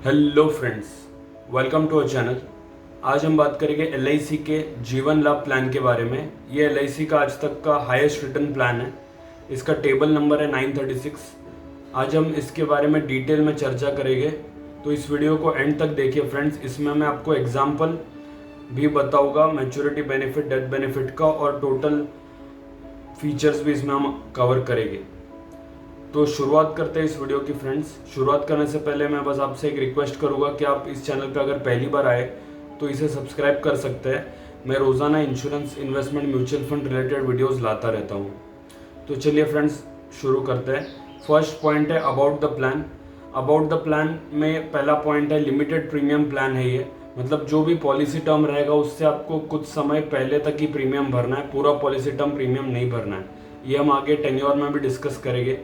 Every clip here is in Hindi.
Hello friends, welcome to our channel. आज हम बात करेंगे एलआईसी के जीवन लाभ प्लान के बारे में। ये एलआईसी का आज तक का हाईएस्ट रिटर्न प्लान है। इसका टेबल नंबर है 936। आज हम इसके बारे में डिटेल में चर्चा करेंगे, तो इस वीडियो को एंड तक देखिए फ्रेंड्स। इसमें मैं आपको एग्जाम्पल भी बताऊंगा मैच्योरिटी बेनिफिट, डेथ बेनिफिट का, और टोटल फीचर्स भी इसमें हम कवर करेंगे। तो शुरुआत करते हैं इस वीडियो की फ्रेंड्स। शुरुआत करने से पहले मैं बस आपसे एक रिक्वेस्ट करूंगा कि आप इस चैनल पे अगर पहली बार आए तो इसे सब्सक्राइब कर सकते हैं। मैं रोज़ाना insurance, investment, mutual fund related videos लाता रहता हूं। तो चलिए फ्रेंड्स शुरू करते हैं। फर्स्ट पॉइंट है about the plan. About the plan में पहला पॉइंट है लिमिटेड प्रीमियम प्लान है ये। मतलब जो भी पॉलिसी टर्म रहेगा उससे आपको कुछ समय पहले तक ही प्रीमियम भरना है, पूरा पॉलिसी टर्म प्रीमियम नहीं भरना है। ये हम आगे टेन्योर में भी डिस्कस करेंगे।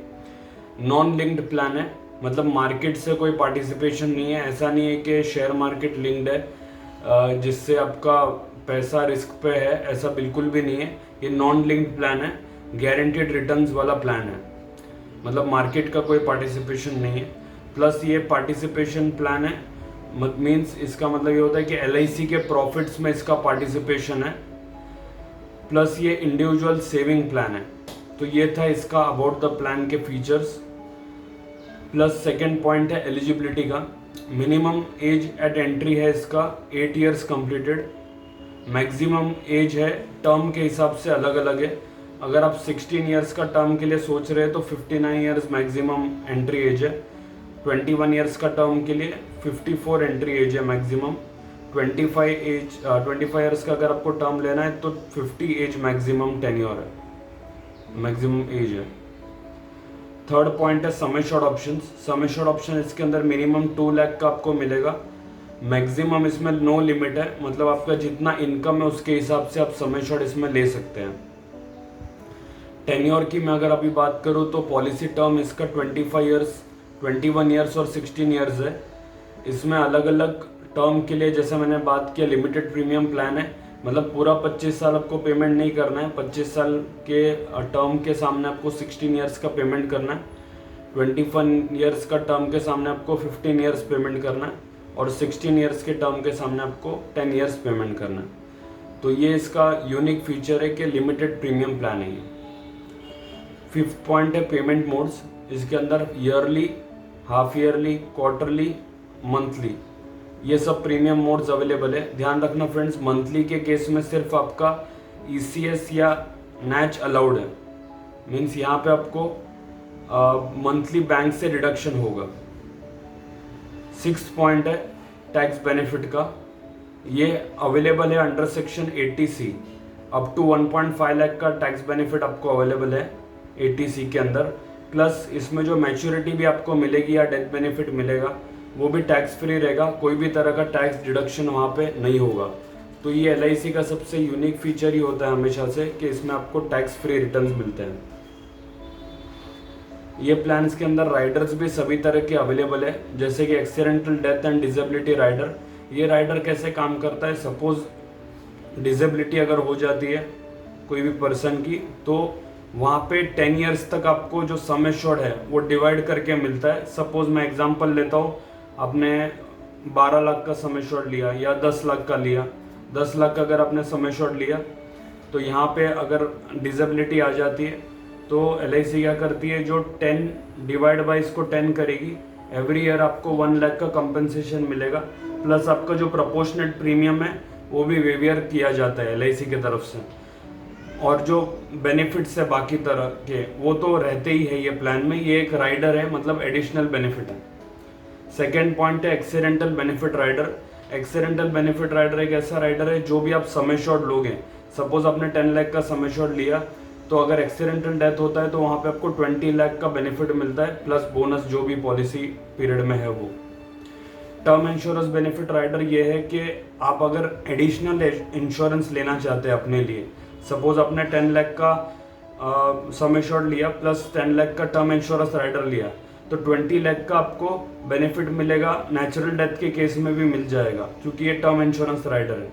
नॉन लिंक्ड प्लान है, मतलब मार्केट से कोई पार्टिसिपेशन नहीं है। ऐसा नहीं है कि शेयर मार्केट लिंक्ड है जिससे आपका पैसा रिस्क पे है, ऐसा बिल्कुल भी नहीं है। ये नॉन लिंक्ड प्लान है, गारंटीड रिटर्न्स वाला प्लान है, मतलब मार्केट का कोई पार्टिसिपेशन नहीं है। प्लस ये पार्टिसिपेशन प्लान है, मीन्स इसका मतलब ये होता है कि एलआईसी के प्रॉफिट्स में इसका पार्टिसिपेशन है। प्लस ये इंडिविजुअल सेविंग प्लान है। तो ये था इसका अबाउट द प्लान के फीचर्स। प्लस सेकेंड पॉइंट है एलिजिबिलिटी का। मिनिमम एज एट एंट्री है इसका 8 इयर्स कंप्लीटेड। मैक्सिमम एज है टर्म के हिसाब से अलग अलग है। अगर आप 16 इयर्स का टर्म के लिए सोच रहे हैं तो 59 इयर्स मैक्सिमम एंट्री एज है। 21 इयर्स का टर्म के लिए 54 एंट्री एज है मैक्सिमम। 25 इयर्स का अगर आपको टर्म लेना है तो 50 एज मैक्सिमम टेन्योर है, मैक्सिमम एज है। थर्ड पॉइंट है sum assured options. Sum assured option इसके अंदर मिनिमम 2 लाख का आपको मिलेगा। मैक्सिमम इसमें नो लिमिट है, मतलब आपका जितना इनकम है उसके हिसाब से आप सम एश्योर्ड इसमें ले सकते हैं। टेन्योर की मैं अगर अभी बात करूं तो पॉलिसी टर्म इसका 25 इयर्स, 21 इयर्स और 16 इयर्स है। इसमें अलग अलग टर्म के लिए, जैसे मैंने बात किया, लिमिटेड प्रीमियम प्लान है, मतलब पूरा 25 साल आपको पेमेंट नहीं करना है। 25 साल के टर्म के सामने आपको 16 इयर्स का पेमेंट करना है। 21 इयर्स का टर्म के सामने आपको 15 इयर्स पेमेंट करना है, और 16 इयर्स के टर्म के सामने आपको 10 इयर्स पेमेंट करना है। तो ये इसका यूनिक फीचर है कि लिमिटेड प्रीमियम प्लान है ये। फिफ्थ पॉइंट है पेमेंट मोड्स। इसके अंदर yearly, half yearly, quarterly, monthly, ये सब प्रीमियम मोड्स अवेलेबल है। ध्यान रखना फ्रेंड्स, मंथली के केस में सिर्फ आपका ईसीएस या नैच अलाउड है, मीन्स यहाँ पे आपको मंथली बैंक से डिडक्शन होगा। सिक्स्थ पॉइंट है टैक्स बेनिफिट का। ये अवेलेबल है under section 80C। Up to 1.5 lakh का टैक्स बेनिफिट आपको अवेलेबल है 80C के अंदर। प्लस इसमें जो मैच्योरिटी भी आपको मिलेगी या डेथ बेनिफिट मिलेगा वो भी टैक्स फ्री रहेगा, कोई भी तरह का टैक्स डिडक्शन वहाँ पे नहीं होगा। तो ये एलआईसी का सबसे यूनिक फीचर ही होता है हमेशा से कि इसमें आपको टैक्स फ्री रिटर्न्स मिलते हैं। ये प्लान्स के अंदर राइडर्स भी सभी तरह के अवेलेबल है, जैसे कि accidental death and disability rider. ये राइडर कैसे काम करता है, सपोज डिसेबिलिटी अगर हो जाती है कोई भी पर्सन की, तो वहाँ पे 10 इयर्स तक आपको जो सम एश्योर्ड है वो डिवाइड करके मिलता है। सपोज मैं एग्जांपल लेता हूँ, आपने 12 लाख का सम एश्योर्ड लिया या 10 लाख का लिया। 10 लाख का अगर आपने सम एश्योर्ड लिया तो यहाँ पे अगर डिसेबिलिटी आ जाती है तो एलआईसी क्या करती है, जो 10 डिवाइड बाई इसको 10 करेगी, एवरी ईयर आपको 1 लाख का कंपनसेशन मिलेगा। प्लस आपका जो प्रोपोर्शनेट प्रीमियम है वो भी वेवियर किया जाता है एलआईसी की तरफ से। और जो बेनिफिट्स है बाकी तरह के वो तो रहते ही है ये प्लान में। ये एक राइडर है, मतलब एडिशनल बेनिफिट है। सेकेंड पॉइंट है accidental benefit rider. Accidental benefit rider एक ऐसा राइडर है जो भी आप सम एश्योर्ड लोगे, सपोज आपने 10 लाख का सम एश्योर्ड लिया, तो अगर एक्सीडेंटल डेथ होता है तो वहाँ पे आपको 20 लाख का बेनिफिट मिलता है, प्लस बोनस जो भी पॉलिसी पीरियड में है वो। टर्म इंश्योरेंस बेनिफिट राइडर ये है कि आप अगर एडिशनल इंश्योरेंस लेना चाहते हैं अपने लिए, सपोज आपने 10 लाख का सम एश्योर्ड लिया प्लस 10 लाख का टर्म इंश्योरेंस राइडर लिया, तो 20 लाख का आपको बेनिफिट मिलेगा। नेचुरल डेथ के केस में भी मिल जाएगा क्योंकि ये टर्म इंश्योरेंस राइडर है।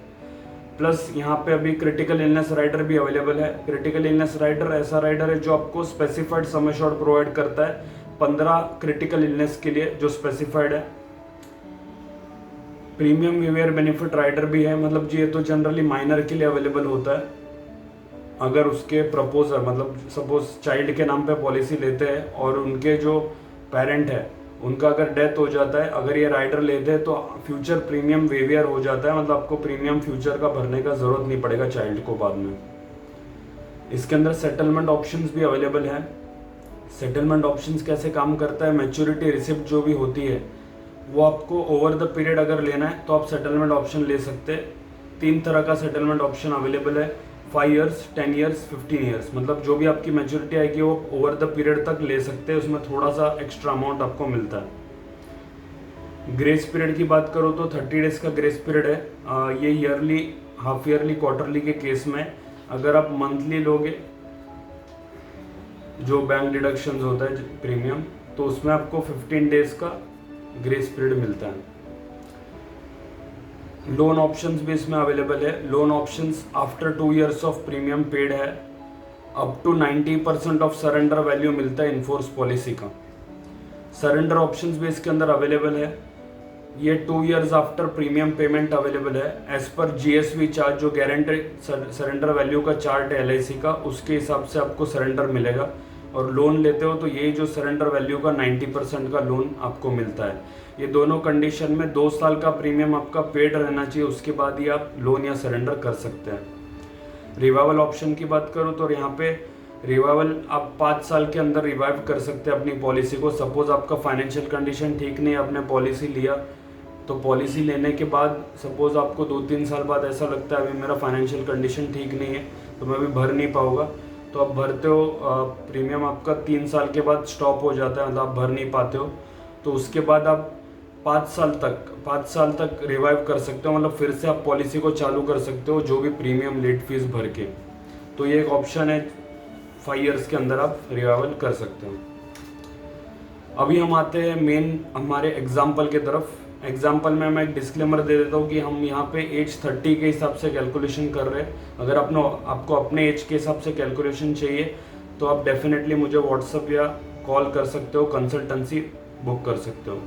प्लस यहाँ पे अभी क्रिटिकल इलनेस राइडर भी अवेलेबल है। क्रिटिकल इलनेस राइडर ऐसा राइडर है जो आपको स्पेसिफाइड सम एश्योर्ड प्रोवाइड करता है 15 क्रिटिकल इलनेस के लिए जो स्पेसिफाइड है। प्रीमियम विवेयर बेनिफिट राइडर भी है, मतलब ये तो जनरली माइनर के लिए अवेलेबल होता है। अगर उसके प्रपोजर मतलब सपोज चाइल्ड के नाम पे पॉलिसी लेते हैं और उनके जो पेरेंट है उनका अगर डेथ हो जाता है, अगर ये राइडर लेते हैं तो फ्यूचर प्रीमियम वेवियर हो जाता है, मतलब आपको प्रीमियम फ्यूचर का भरने का ज़रूरत नहीं पड़ेगा चाइल्ड को बाद में। इसके अंदर सेटलमेंट ऑप्शंस भी अवेलेबल हैं। सेटलमेंट ऑप्शंस कैसे काम करता है, मैच्योरिटी रिसिप्ट जो भी होती है वो आपको ओवर द पीरियड अगर लेना है तो आप सेटलमेंट ऑप्शन ले सकते हैं। 3 तरह का सेटलमेंट ऑप्शन अवेलेबल है, 5 ईयर्स, 10 ईयर्स, 15 ईयर्स। मतलब जो भी आपकी मैच्योरिटी आएगी वो ओवर द पीरियड तक ले सकते हैं, उसमें थोड़ा सा एक्स्ट्रा अमाउंट आपको मिलता है। ग्रेस पीरियड की बात करो तो 30 डेज का ग्रेस पीरियड है। ये ईयरली, हाफ ईयरली, क्वार्टरली के केस में अगर आप मंथली लोगे जो बैंक डिडक्शंस होता है प्रीमियम, तो उसमें आपको 15 डेज का ग्रेस पीरियड मिलता है। लोन ऑप्शंस भी इसमें अवेलेबल है। Loan options after 2 years of premium paid है, up to 90% of surrender value मिलता है इनफोर्स पॉलिसी का। सरेंडर ऑप्शंस भी इसके अंदर अवेलेबल है। ये 2 years after premium payment available है। एज पर जीएसवी चार्ज, जो गारंटी सरेंडर वैल्यू का चार्ट है एलआईसी का, उसके हिसाब से आपको सरेंडर मिलेगा। और लोन लेते हो तो यही जो सरेंडर वैल्यू का 90% का लोन आपको मिलता है। ये दोनों कंडीशन में 2 साल का प्रीमियम आपका पेड रहना चाहिए, उसके बाद ही आप लोन या सरेंडर कर सकते हैं। रिवाइवल ऑप्शन की बात करूँ तो यहाँ पे रिवाइवल आप 5 साल के अंदर रिवाइव कर सकते हैं अपनी पॉलिसी को। सपोज आपका फाइनेंशियल कंडीशन ठीक नहीं है, आपने पॉलिसी लिया, तो पॉलिसी लेने के बाद सपोज आपको 2-3 साल बाद ऐसा लगता है अभी मेरा फाइनेंशियल कंडीशन ठीक नहीं है तो मैं अभी भर नहीं पाऊंगा, तो आप भरते हो, प्रीमियम आपका 3 साल के बाद स्टॉप हो जाता है, मतलब आप भर नहीं पाते हो, तो उसके बाद आप 5 साल तक रिवाइव कर सकते हो, मतलब फिर से आप पॉलिसी को चालू कर सकते हो जो भी प्रीमियम लेट फीस भर के। तो ये एक ऑप्शन है, 5 इयर्स के अंदर आप रिवाइवल कर सकते हो। अभी हम आते हैं मेन हमारे एग्जाम्पल की तरफ। एग्जाम्पल में मैं एक डिस्क्लेमर दे देता हूँ कि हम यहाँ पे एज 30 के हिसाब से कैलकुलेशन कर रहे हैं। अगर आपको अपने एज के हिसाब से कैलकुलेशन चाहिए तो आप डेफिनेटली मुझे व्हाट्सअप या कॉल कर सकते हो, कंसल्टेंसी बुक कर सकते हो।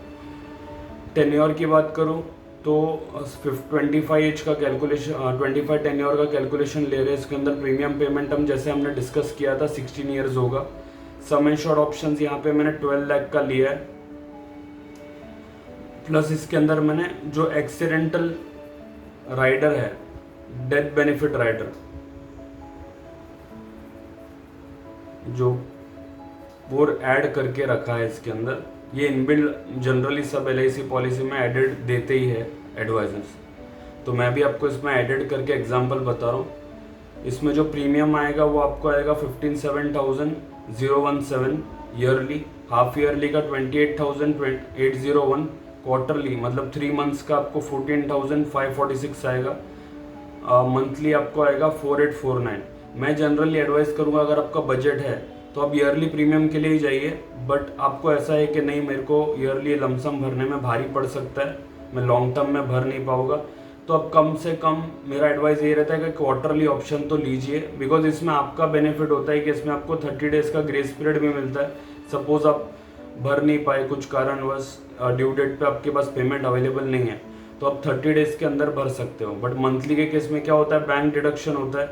टेन्योर की बात करूँ तो 25 एज का कैलकुलेशन, 25 टेन्योर का कैलकुलेशन ले रहे हैं। इसके अंदर प्रीमियम पेमेंट हम जैसे हमने डिस्कस किया था 16 ईयर्स होगा। सम एश्योर्ड ऑप्शन यहाँ पे मैंने 12 लाख का लिया है, प्लस इसके अंदर मैंने जो एक्सीडेंटल राइडर है, डेथ बेनिफिट राइडर, जो वो ऐड करके रखा है इसके अंदर। ये इनबिल्ड जनरली सब एलआईसी पॉलिसी में एडेड देते ही है एडवाइजर्स, तो मैं भी आपको इसमें एडेड करके एग्जांपल बता रहा हूँ। इसमें जो प्रीमियम आएगा वो आपको आएगा 15,7,017 ईयरली, हाफ ईयरली का 28,801, क्वार्टरली मतलब 3 मंथ्स का आपको 14,546 आएगा, मंथली आपको आएगा 4,849। मैं जनरली एडवाइस करूँगा अगर आपका बजट है तो आप ईयरली प्रीमियम के लिए ही जाइए, बट आपको ऐसा है कि नहीं मेरे को ईयरली लमसम भरने में भारी पड़ सकता है, मैं लॉन्ग टर्म में भर नहीं पाऊंगा, तो आप कम से कम, मेरा एडवाइस ये रहता है कि क्वार्टरली ऑप्शन तो लीजिए, बिकॉज इसमें आपका बेनिफिट होता है कि इसमें आपको 30 डेज का ग्रेस पीरियड भी मिलता है। सपोज आप भर नहीं पाए कुछ कारणवश, ड्यू डेट पे आपके पास पेमेंट अवेलेबल नहीं है, तो आप 30 डेज के अंदर भर सकते हो। बट मंथली के केस में क्या होता है, बैंक डिडक्शन होता है,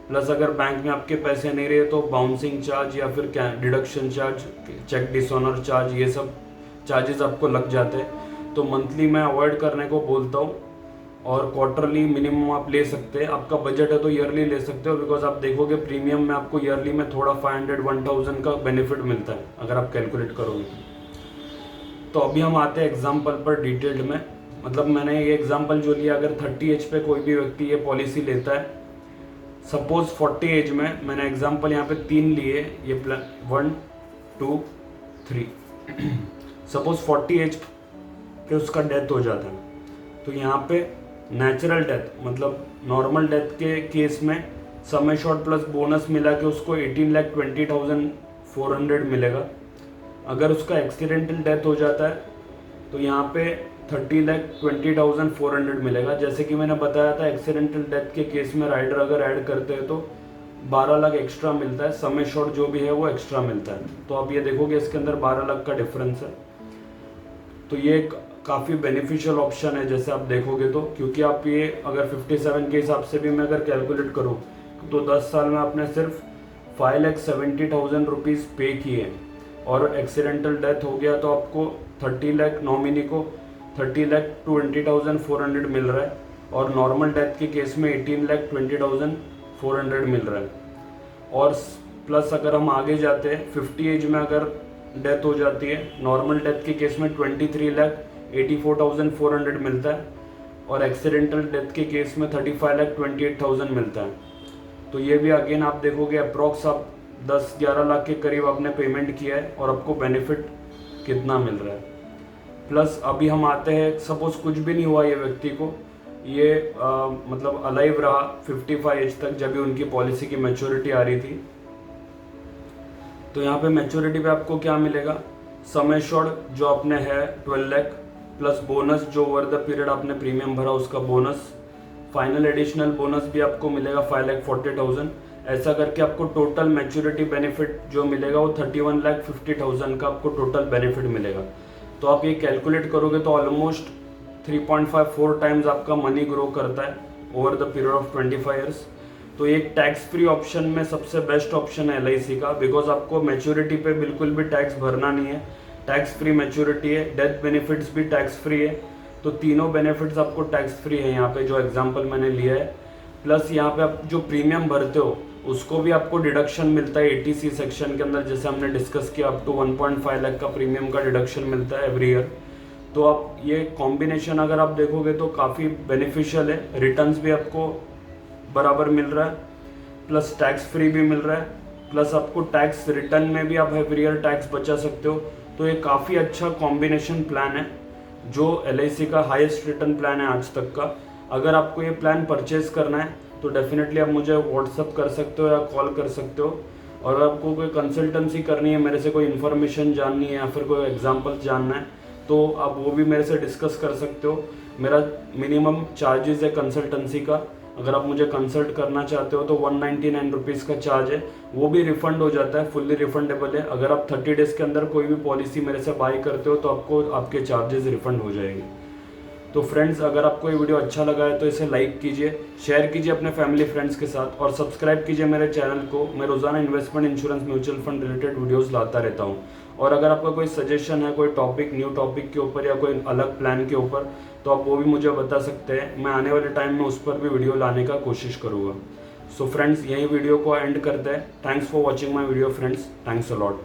प्लस अगर बैंक में आपके पैसे नहीं रहे तो बाउंसिंग चार्ज या फिर क्या deduction charge, cheque dishonour charge, ये सब चार्जेस आपको लग जाते हैं। तो मंथली मैं अवॉइड करने को बोलता हूँ, और क्वार्टरली मिनिमम आप ले सकते हैं। आपका बजट है तो ईयरली ले सकते हो, बिकॉज आप देखोगे प्रीमियम में आपको ईयरली में थोड़ा 500-1000 का बेनिफिट मिलता है अगर आप कैलकुलेट करोगे। तो अभी हम आते हैं एग्जाम्पल पर डिटेल्ड में। मतलब मैंने ये एग्जाम्पल जो लिया, अगर 30 एज पे कोई भी व्यक्ति ये पॉलिसी लेता है, सपोज 40 एज में, मैंने एग्जाम्पल यहाँ पे 3 लिए, ये प्लान 1 2 3 सपोज 40 एज पे उसका डेथ हो जाता है, तो यहाँ पे नेचुरल डेथ मतलब नॉर्मल डेथ के केस में सम एश्योर्ड प्लस बोनस मिला के उसको 18,20,400 मिलेगा। अगर उसका एक्सीडेंटल डेथ हो जाता है तो यहाँ पे 30,20,400 मिलेगा। जैसे कि मैंने बताया था, एक्सीडेंटल डेथ के केस में राइडर अगर ऐड करते हैं तो 12 लाख एक्स्ट्रा मिलता है, सम एश्योर्ड जो भी है वो एक्स्ट्रा मिलता है। तो आप ये देखोगे इसके अंदर 12 लाख का डिफरेंस है। तो ये एक काफ़ी बेनिफिशियल ऑप्शन है जैसे आप देखोगे तो, क्योंकि आप ये अगर 57 के हिसाब से भी मैं अगर कैलकुलेट करूँ तो 10 साल में आपने सिर्फ 5,70,000 रुपीज़ पे किए और एक्सीडेंटल डेथ हो गया तो आपको 30 लाख, नॉमिनी को 30,20,400 मिल रहा है और नॉर्मल डेथ के केस में 18,20,400 मिल रहा है। और प्लस अगर हम आगे जाते हैं 50 एज में अगर डेथ हो जाती है, नॉर्मल डेथ के केस में 23,84,400 मिलता है और एक्सीडेंटल डेथ के केस में 35,28,000 मिलता है। तो ये भी अगेन आप देखोगे अप्रॉक्स आप 10-11 लाख के करीब आपने पेमेंट किया है और आपको बेनिफिट कितना मिल रहा है। प्लस अभी हम आते हैं, सपोज कुछ भी नहीं हुआ ये व्यक्ति को, ये मतलब अलाइव रहा 55 एज तक जब भी उनकी पॉलिसी की मैच्योरिटी आ रही थी। तो यहाँ पे मैच्योरिटी पे आपको क्या मिलेगा, सम एश्योर्ड जो आपने है 12 लाख प्लस बोनस जो ओवर द पीरियड आपने प्रीमियम भरा उसका बोनस, फाइनल एडिशनल बोनस भी आपको मिलेगा 5,40,000। ऐसा करके आपको टोटल मैच्योरिटी बेनिफिट जो मिलेगा वो 31,50,000 का आपको टोटल बेनिफिट मिलेगा। तो आप ये कैलकुलेट करोगे तो ऑलमोस्ट 3.54 टाइम्स आपका मनी ग्रो करता है over the period of 25 years. तो एक टैक्स फ्री ऑप्शन में सबसे बेस्ट ऑप्शन है LIC का, बिकॉज आपको मैच्योरिटी पे बिल्कुल भी टैक्स भरना नहीं है, टैक्स फ्री मैच्योरिटी है, डेथ बेनिफिट्स भी टैक्स फ्री है। तो तीनों बेनिफिट्स आपको टैक्स फ्री है यहाँ पे जो एग्जांपल मैंने लिया है। प्लस यहाँ पे आप जो प्रीमियम भरते हो उसको भी आपको डिडक्शन मिलता है 80C सेक्शन के अंदर, जैसे हमने डिस्कस किया अप टू 1.5 लाख का प्रीमियम का डिडक्शन मिलता है एवरी ईयर। तो आप ये कॉम्बिनेशन अगर आप देखोगे तो काफ़ी बेनिफिशियल है, रिटर्न्स भी आपको बराबर मिल रहा है, प्लस टैक्स फ्री भी मिल रहा है, प्लस आपको टैक्स रिटर्न में भी आप एवरी ईयर टैक्स बचा सकते हो। तो ये काफ़ी अच्छा कॉम्बिनेशन प्लान है जो LIC का हाईएस्ट रिटर्न प्लान है आज तक का। अगर आपको ये प्लान परचेज करना है तो डेफिनेटली आप मुझे व्हाट्सअप कर सकते हो या कॉल कर सकते हो। और अगर आपको कोई कंसल्टेंसी करनी है, मेरे से कोई इन्फॉर्मेशन जाननी है या फिर कोई एग्जाम्पल जानना है तो आप वो भी मेरे से डिस्कस कर सकते हो। मेरा मिनिमम चार्जेस है कंसल्टेंसी का, अगर आप मुझे कंसल्ट करना चाहते हो तो 199 रुपीज़ का चार्ज है, वो भी रिफंड हो जाता है, फुल्ली रिफंडेबल है। अगर आप 30 डेज़ के अंदर कोई भी पॉलिसी मेरे से बाई करते हो तो आपको आपके चार्जेस रिफंड हो जाएंगे। तो फ्रेंड्स, अगर आपको ये वीडियो अच्छा लगा है तो इसे लाइक कीजिए, शेयर कीजिए अपने फैमिली फ्रेंड्स के साथ और सब्सक्राइब कीजिए मेरे चैनल को। मैं रोज़ाना investment, insurance, mutual fund related videos लाता रहता हूँ। और अगर आपका कोई सजेशन है कोई टॉपिक, न्यू टॉपिक के ऊपर या कोई अलग प्लान के ऊपर, तो आप वो भी मुझे बता सकते हैं। मैं आने वाले टाइम में उस पर भी वीडियो लाने का कोशिश करूँगा। सो फ्रेंड्स, यही वीडियो को एंड करते हैं। Thanks for watching my video friends, thanks a lot.